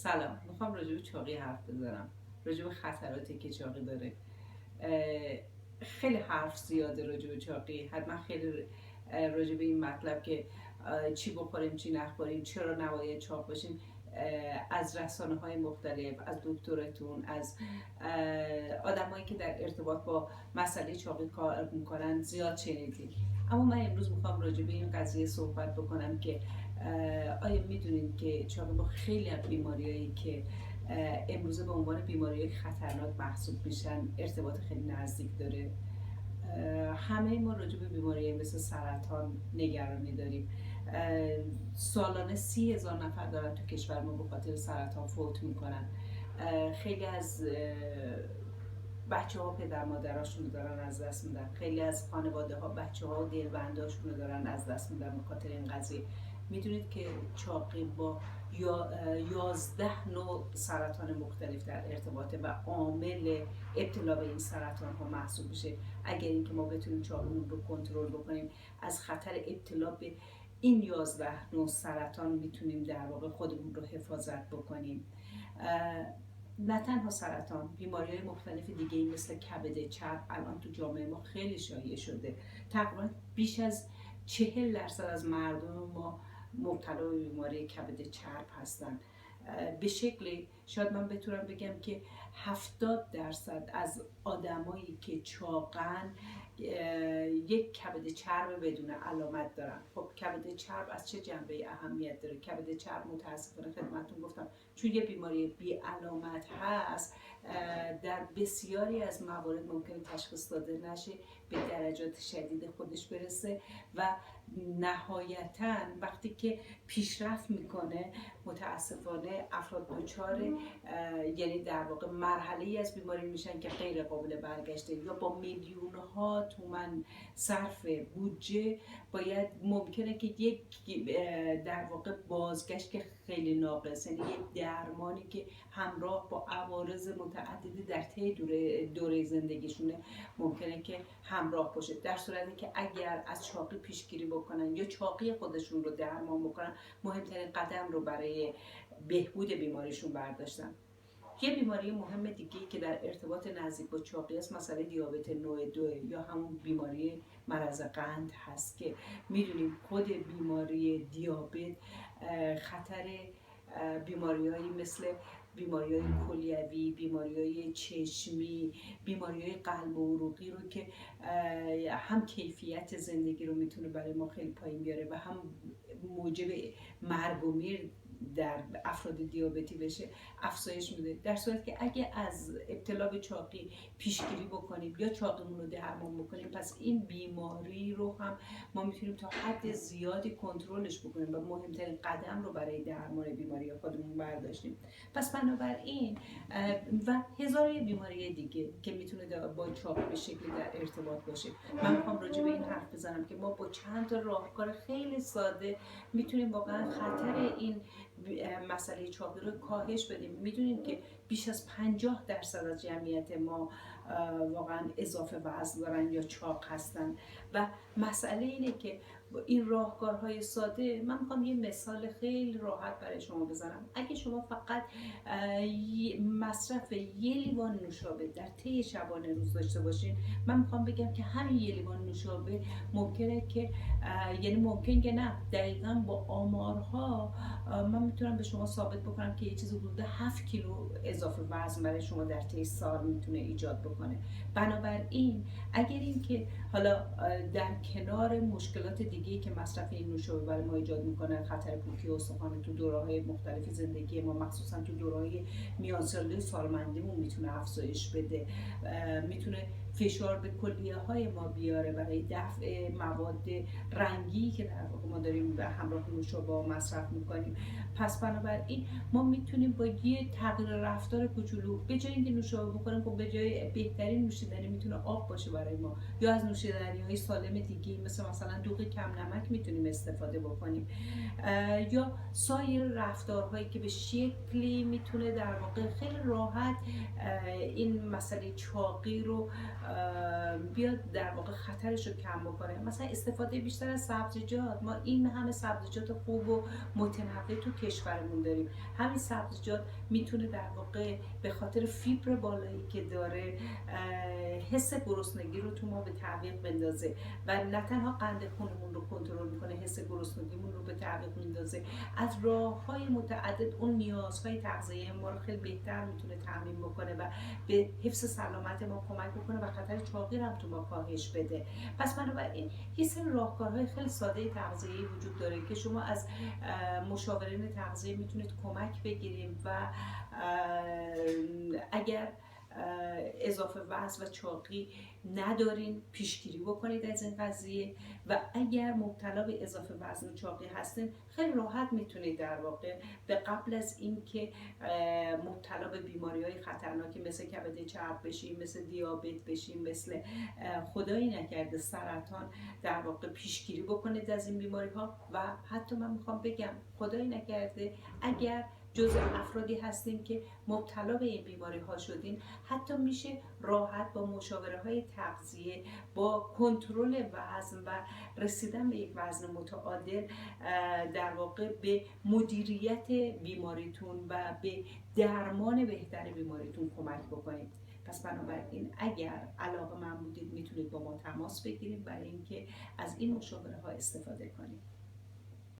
سلام، میخوام راجع به چاقی حرف بزنم. راجع به خطراتی که چاقی داره. خیلی حرف زیاده راجع به چاقی. حتما خیلی راجع به این مطلب که چی بخوریم چی نخوریم، چرا نباید چاق باشیم، از رسانه های مختلف، از دکترتون، از آدمایی که در ارتباط با مسئله چاقی کار میکنن زیاد شنیدیم. اما من امروز میخوام راجع به این قضیه صحبت بکنم که آیا میدونید که چاقی با خیلی از بیماریایی که امروزه به عنوان بیماری خطرناک محسوب میشن ارتباط خیلی نزدیک داره. همه ما راجع به بیماری مثل سرطان نگرانی داریم. سالانه 30,000 نفر دارن تو کشور ما به خاطر سرطان فوت میکنن. خیلی از بچه ها پدر مادراشون رو دارن از دست میدن. خیلی از خانواده ها بچه ها و دلبنداشون رو دارن از دست میدن به خاطر این قضیه. میدونید که چاقی با 11 نوع سرطان مختلف در ارتباطه و عامل ابتلا به این سرطان ها محسوب میشه. اگر اینکه ما بتونیم چاقیمون رو کنترل بکنیم، از خطر ابتلا به این 11 نوع سرطان میتونیم در واقع خودمون رو حفاظت بکنیم. نه تنها سرطان، بیماری‌های مختلف دیگه مثل کبد چرب الان تو جامعه ما خیلی شایع شده. تقریبا بیش از 40% از مردم ما مبتلا به بیماری کبد چرب هستن. به شکلی شاید من بتونم بگم که 70% از آدمایی که چاقن یک کبد چرب بدون علامت دارن. خب کبد چرب از چه جنبه اهمیت داره؟ کبد چرب متاسفانه خدمتتون گفتم چون یه بیماری بی علامت هست، در بسیاری از موارد ممکنه تشخیص داده نشه، به درجات شدید خودش برسه و نهایتاً وقتی که پیشرفت میکنه متاسفانه افراد دچار یعنی در واقع مرحله از بیماری میشن که غیر قابل برگشته، یا با میلیون ها تومان صرف بودجه باید ممکنه که یک در واقع بازگشت که خیلی ناقص، یعنی یک درمانی که همراه با عوارض متعددی در طی دوره زندگیشونه ممکنه که همراه باشه. در صورتی که اگر از چاقی پیشگیری بکنن یا چاقی خودشون رو درمان بکنن، مهمترین قدم رو برای بهبود بیماریشون برداشتن. یه بیماری مهم دیگه که در ارتباط نزدیک با چاقی است مسئله دیابت نوع 2 یا همون بیماری مرض قند هست که میدونیم خود بیماری دیابت خطر بیماری‌هایی مثل بیماری‌های کلیوی، بیماری‌های چشمی، بیماری‌های قلب و عروقی رو که هم کیفیت زندگی رو میتونه برای ما خیلی پایین بیاره و هم موجب مرگ و میر در افراد دیابتی بشه افزایش میده. در صورتی که اگه از ابتلا به چاقی پیشگیری بکنیم یا چاقیمون رو درمان بکنیم، پس این بیماری رو هم ما میتونیم تا حد زیادی کنترلش بکنیم و مهمترین قدم رو برای درمان بیماری خودمون برداشتیم. پس بنابراین و هزار بیماری دیگه که میتونه با چاقی به شکلی در ارتباط باشه، من میخوام راجع به این حرف بزنم که ما با چند تا راهکار خیلی ساده میتونیم واقعا خطر این مسئله چاقی رو کاهش بدیم. میدونیم که بیش از 50% از جمعیت ما واقعا اضافه وزن دارن یا چاق هستن و مسئله اینه که این راهکارهای ساده، من میخوام یه مثال خیلی راحت برای شما بزنم. اگه شما فقط مصرف یه لیوان نوشابه در طی شبانه روز داشته باشین، من میخوام بگم که همین یه لیوان نوشابه ممکنه که یعنی ممکن که نه، دقیقاً با آمارها من میتونم به شما ثابت بکنم که یه چیز حدود 7 کیلو اضافه وزن برای شما در طی سال میتونه ایجاد بکنه. بنابراین اگر این که حالا در کنار مشکلات دیگه‌ای که مصرف این نوشابه برای ما ایجاد میکنه، خطر پوکی استخوان تو دوره‌های مختلف زندگی ما، مخصوصا تو دوره‌های میانسالی سالمندیمون میتونه افزایش بده، میتونه فشار به کلیه‌های ما بیاره برای دفع مواد رنگی که در واقع ما داریم به همراه نوشابه مصرف میکنیم. پس بنابراین ما میتونیم با یه تغییر رفتار کوچولو، به جای اینکه نوشابه بخوریم، خب به جای بهترین نوشیدنی میتونه آب باشه برای ما، یا از نوشیدنی‌های سالم دیگه مثلا دوغ کم نمک میتونیم استفاده بکنیم، یا سایر رفتارهایی که به شکلی میتونه در واقع خیلی راحت این مسئله چاقی رو بیاد در واقع خطرش رو کم بکنه. مثلا استفاده بیشتر از سبزیجات. ما این همه سبزیجات خوب و متنوع تو کشورمون داریم. همین سبزیجات میتونه در واقع به خاطر فیبر بالایی که داره حس گرسنگی رو تو ما به تعویق بندازه و نه تنها قند خونمون رو کنترل میکنه، حس گرسنگیمون رو به تعویق میندازه. از راه‌های متعدد اون نیازهای تغذیه ما رو خیلی بهتر میتونه تامین بکنه و به حفظ سلامت ما کمک بکنه و خطر چاقی رو هم تو ما کاهش بده. پس بنابراین یه سری راهکارهای خیلی ساده تغذیه‌ای وجود داره که شما از مشاورین تغذیه میتونید کمک بگیریم و اگر اضافه وزن و چاقی ندارین پیشگیری بکنید از این قضیه و اگر مبتلا به اضافه وزن و چاقی هستین خیلی راحت میتونید در واقع به قبل از اینکه مبتلا به بیماری‌های خطرناکی مثل کبد چرب بشیم، مثل دیابت بشیم، مثل خدایی نکرده سرطان در واقع پیشگیری بکنید از این بیماری‌ها. و حتی من میخوام بگم خدایی نکرده اگر جزء افرادی هستیم که مبتلا به این بیماری ها شدین، حتی میشه راحت با مشاوره های تغذیه، با کنترل وزن و رسیدن به یک وزن متعادل در واقع به مدیریت بیماریتون و به درمان بهتر بیماریتون کمک بکنید. پس بنابراین اگر علاقه من بودید میتونید با ما تماس بگیرید برای اینکه از این مشاوره ها استفاده کنید.